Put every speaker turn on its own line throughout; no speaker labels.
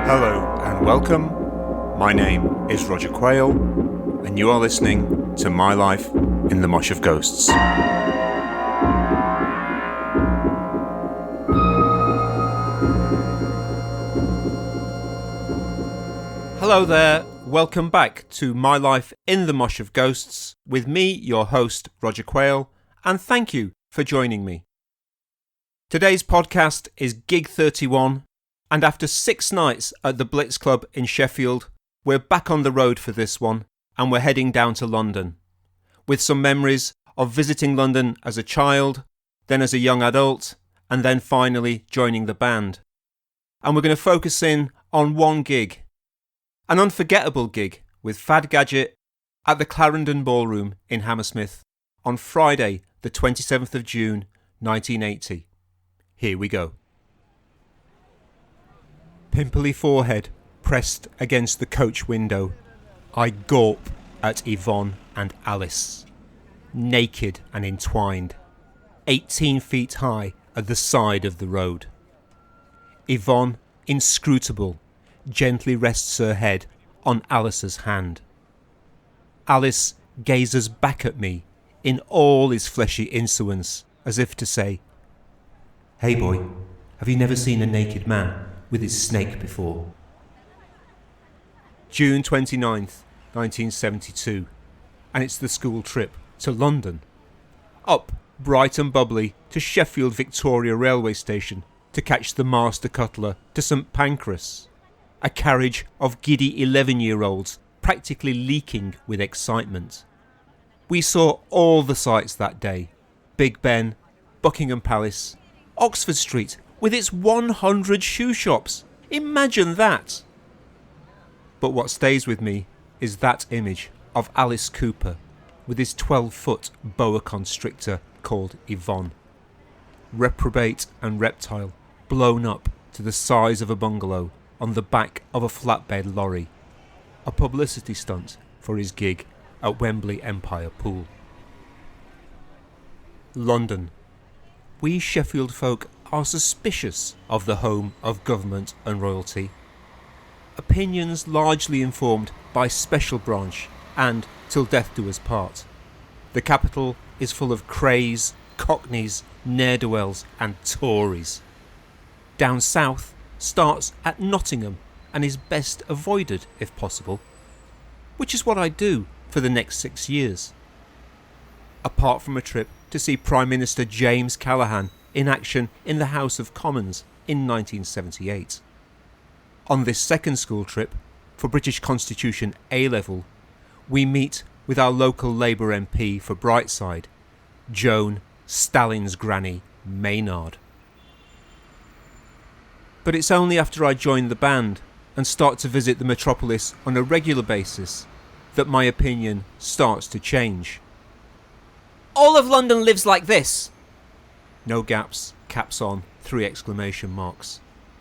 Hello and welcome. My name is Roger Quayle, and you are listening to My Life in the Mosh of Ghosts. Hello there, welcome back to My Life in the Mosh of Ghosts with me, your host, Roger Quayle, and thank you for joining me. Today's podcast is Gig 31, and after 6 nights at the Blitz Club in Sheffield, we're back on the road for this one, and we're heading down to London, with some memories of visiting London as a child, then as a young adult, and then finally joining the band. And we're going to focus in on one gig, an unforgettable gig with Fad Gadget at the Clarendon Ballroom in Hammersmith on Friday, the 27th of June, 1980. Here we go. Pimply forehead pressed against the coach window, I gawp at Yvonne and Alice, naked and entwined, 18 feet high at the side of the road. Yvonne, inscrutable, gently rests her head on Alice's hand. Alice gazes back at me in all his fleshy insolence, as if to say, "Hey boy, have you never seen a naked man with his snake before?" June 29th, 1972, and it's the school trip to London. Up bright and bubbly to Sheffield Victoria railway station to catch the Master Cutler to St Pancras, a carriage of giddy 11-year-olds practically leaking with excitement. We saw all the sights that day: Big Ben, Buckingham Palace, Oxford Street with its 100 shoe shops. Imagine that! But what stays with me is that image of Alice Cooper with his 12-foot boa constrictor called Yvonne. Reprobate and reptile, blown up to the size of a bungalow on the back of a flatbed lorry. A publicity stunt for his gig at Wembley Empire Pool. London. We Sheffield folk are suspicious of the home of government and royalty. Opinions largely informed by Special Branch and Till Death Do Us Part. The capital is full of craze, cockneys, ne'er-do-wells and Tories. Down south starts at Nottingham and is best avoided if possible, which is what I do for the next 6 years. Apart from a trip to see Prime Minister James Callaghan in action in the House of Commons in 1978. On this second school trip, for British Constitution A-level, we meet with our local Labour MP for Brightside, Joan Stalin's granny Maynard. But it's only after I join the band and start to visit the metropolis on a regular basis that my opinion starts to change.
All of London lives like this.
No gaps, caps on, 3 exclamation marks.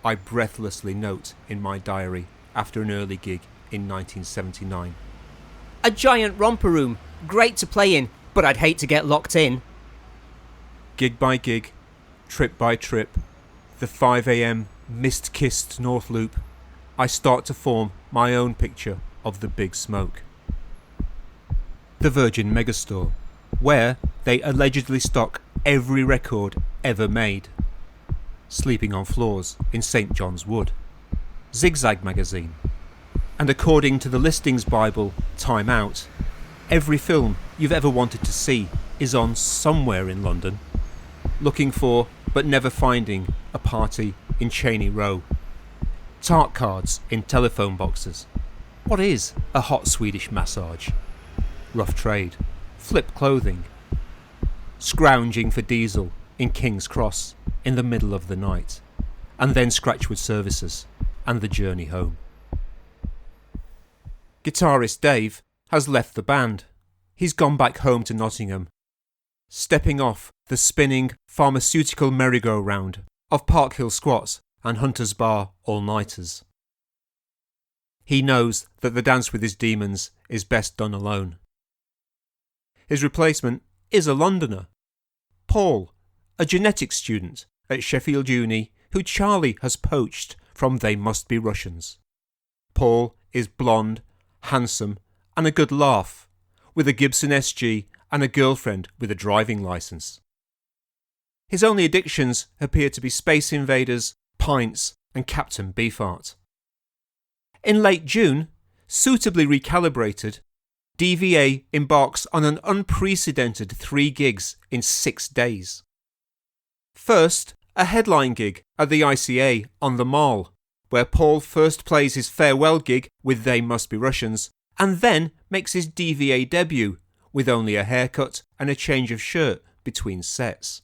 I breathlessly note in my diary after an early gig in 1979.
A giant romper room, great to play in, but I'd hate to get locked in.
Gig by gig, trip by trip, the 5 a.m. mist-kissed North Loop, I start to form my own picture of the Big Smoke. The Virgin Megastore, where they allegedly stock every record ever made. Sleeping on Floors in St John's Wood. Zigzag magazine. And according to the listings Bible, Time Out, every film you've ever wanted to see is on somewhere in London. Looking for, but never finding, a party in Cheney Row. Tart cards in telephone boxes. What is a hot Swedish massage? Rough trade. Flip clothing. Scrounging for diesel in King's Cross in the middle of the night, and then Scratchwood services and the journey home. Guitarist Dave has left the band. He's gone back home to Nottingham, stepping off the spinning pharmaceutical merry-go-round of Park Hill Squats and Hunter's Bar all-nighters. He knows that the dance with his demons is best done alone. His replacement is a Londoner, Paul, a genetics student at Sheffield Uni who Charlie has poached from They Must Be Russians. Paul is blonde, handsome, and a good laugh, with a Gibson SG and a girlfriend with a driving licence. His only addictions appear to be Space Invaders, pints, and Captain Beefheart. In late June, suitably recalibrated, DVA embarks on an unprecedented 3 gigs in 6 days. First, a headline gig at the ICA on the Mall, where Paul first plays his farewell gig with They Must Be Russians, and then makes his DVA debut with only a haircut and a change of shirt between sets.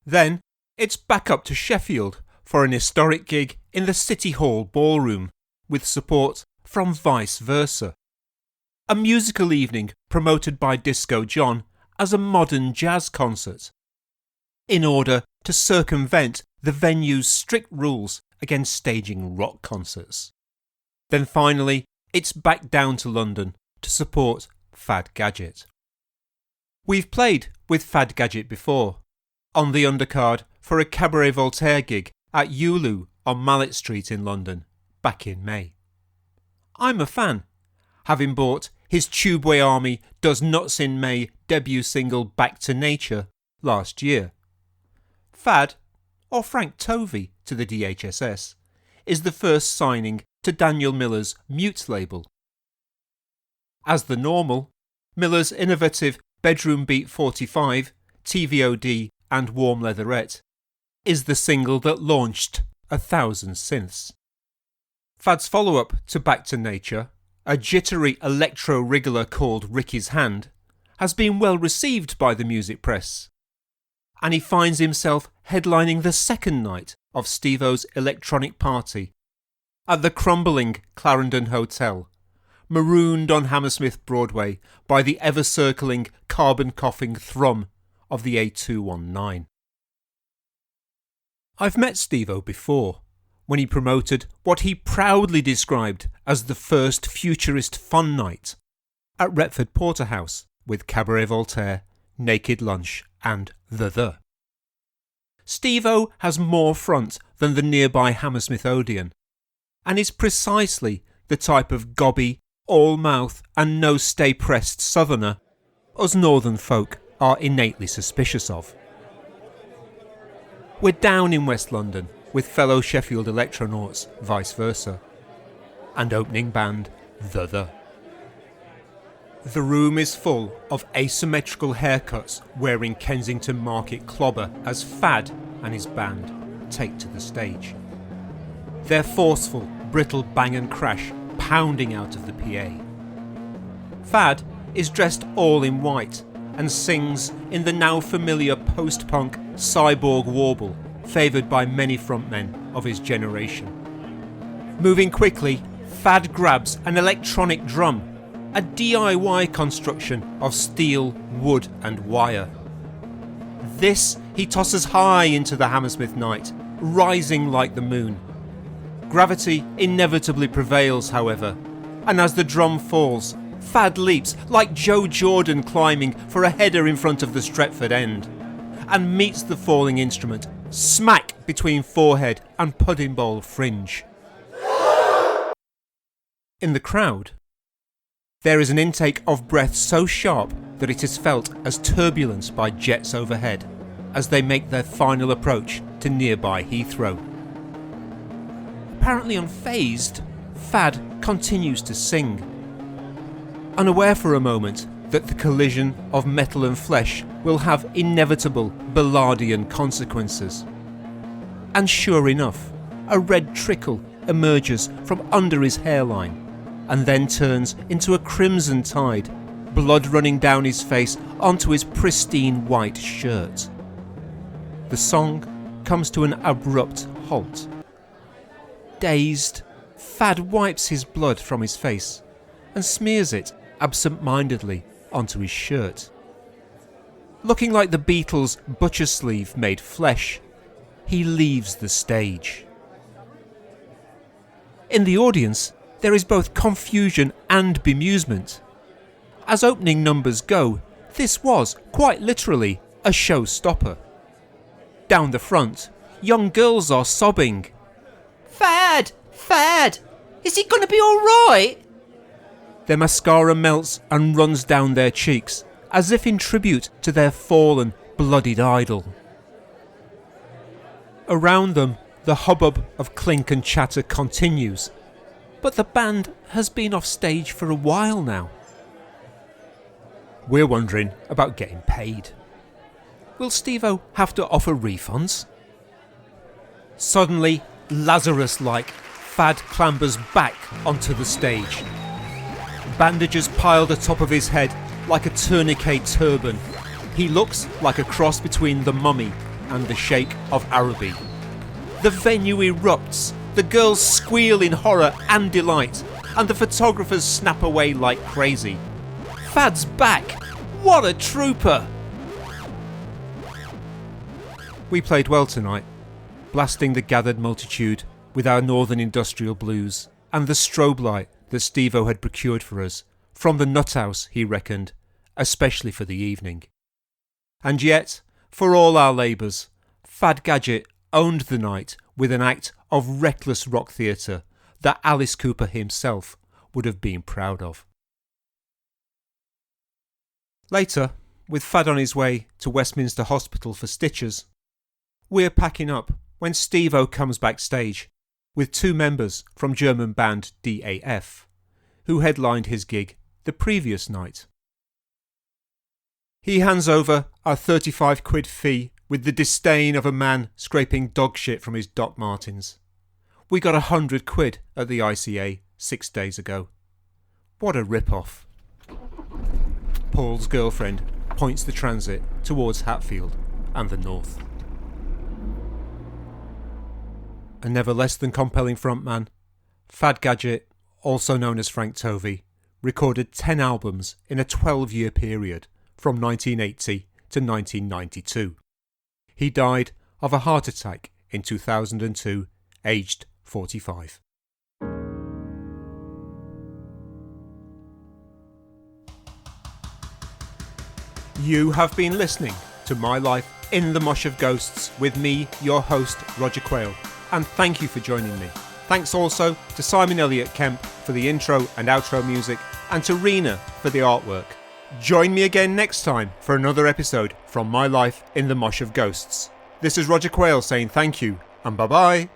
Then, it's back up to Sheffield for an historic gig in the City Hall Ballroom, with support from Vice Versa. A musical evening promoted by Disco John as a modern jazz concert, in order to circumvent the venue's strict rules against staging rock concerts. Then finally, it's back down to London to support Fad Gadget. We've played with Fad Gadget before, on the undercard for a Cabaret Voltaire gig at Ulu on Mallet Street in London, back in May. I'm a fan, having bought his Tubeway Army Does Nuts in May debut single Back to Nature last year. Fad, or Frank Tovey to the DHSS, is the first signing to Daniel Miller's Mute label. As the normal, Miller's innovative Bedroom Beat 45, TVOD and Warm Leatherette is the single that launched 1,000 synths. Fad's follow-up to Back to Nature, a jittery electro-wriggler called Ricky's Hand, has been well received by the music press, and he finds himself headlining the second night of Steve-O's electronic party at the crumbling Clarendon Hotel, marooned on Hammersmith Broadway by the ever-circling, carbon-coughing thrum of the A219. I've met Steve-O before, when he promoted what he proudly described as the first futurist fun night at Retford Porterhouse with Cabaret Voltaire, Naked Lunch and The. Steve-O has more front than the nearby Hammersmith Odeon, and is precisely the type of gobby, all-mouth and no-stay-pressed southerner us northern folk are innately suspicious of. We're down in West London with fellow Sheffield electronauts Vice Versa, and opening band The. The room is full of asymmetrical haircuts wearing Kensington Market clobber as Fad and his band take to the stage. Their forceful, brittle bang and crash pounding out of the PA. Fad is dressed all in white and sings in the now familiar post-punk cyborg warble favoured by many frontmen of his generation. Moving quickly, Fad grabs an electronic drum, a DIY construction of steel, wood and wire. This he tosses high into the Hammersmith night, rising like the moon. Gravity inevitably prevails, however, and as the drum falls, Fad leaps like Joe Jordan climbing for a header in front of the Stretford end, and meets the falling instrument smack between forehead and pudding bowl fringe. In the crowd, there is an intake of breath so sharp that it is felt as turbulence by jets overhead as they make their final approach to nearby Heathrow. Apparently unfazed, Fad continues to sing, unaware for a moment that the collision of metal and flesh will have inevitable Ballardian consequences. And sure enough, a red trickle emerges from under his hairline and then turns into a crimson tide, blood running down his face onto his pristine white shirt. The song comes to an abrupt halt. Dazed, Fad wipes his blood from his face and smears it absent-mindedly onto his shirt. Looking like the Beatles' butcher sleeve made flesh, he leaves the stage. In the audience, there is both confusion and bemusement. As opening numbers go, this was, quite literally, a showstopper. Down the front, young girls are sobbing.
Fad! Fad! Is he gonna be alright?
Their mascara melts and runs down their cheeks, as if in tribute to their fallen, bloodied idol. Around them, the hubbub of clink and chatter continues, but the band has been off stage for a while now. We're wondering about getting paid. Will Steve-O have to offer refunds? Suddenly, Lazarus-like, Fad clambers back onto the stage. Bandages piled atop of his head like a tourniquet turban. He looks like a cross between the Mummy and the Sheikh of Araby. The venue erupts, the girls squeal in horror and delight, and the photographers snap away like crazy. Fad's back! What a trooper! We played well tonight, blasting the gathered multitude with our northern industrial blues and the strobe light that Steve-O had procured for us from the nut house, he reckoned, especially for the evening. And yet, for all our labours, Fad Gadget owned the night with an act of reckless rock theatre that Alice Cooper himself would have been proud of. Later, with Fad on his way to Westminster Hospital for stitches, we're packing up when Steve-O comes backstage with two members from German band DAF, who headlined his gig the previous night. He hands over our 35 quid fee with the disdain of a man scraping dog shit from his Doc Martens. We got 100 quid at the ICA 6 days ago. What a rip-off. Paul's girlfriend points the transit towards Hatfield and the north. A never less than compelling frontman, Fad Gadget, also known as Frank Tovey, recorded 10 albums in a 12-year period from 1980 to 1992. He died of a heart attack in 2002, aged 45. You have been listening to My Life in the Mosh of Ghosts with me, your host, Roger Quayle, and thank you for joining me. Thanks also to Simon Elliott Kemp for the intro and outro music, and to Rionagh for the artwork. Join me again next time for another episode from My Life in the Mosh of Ghosts. This is Roger Quayle saying thank you and bye bye.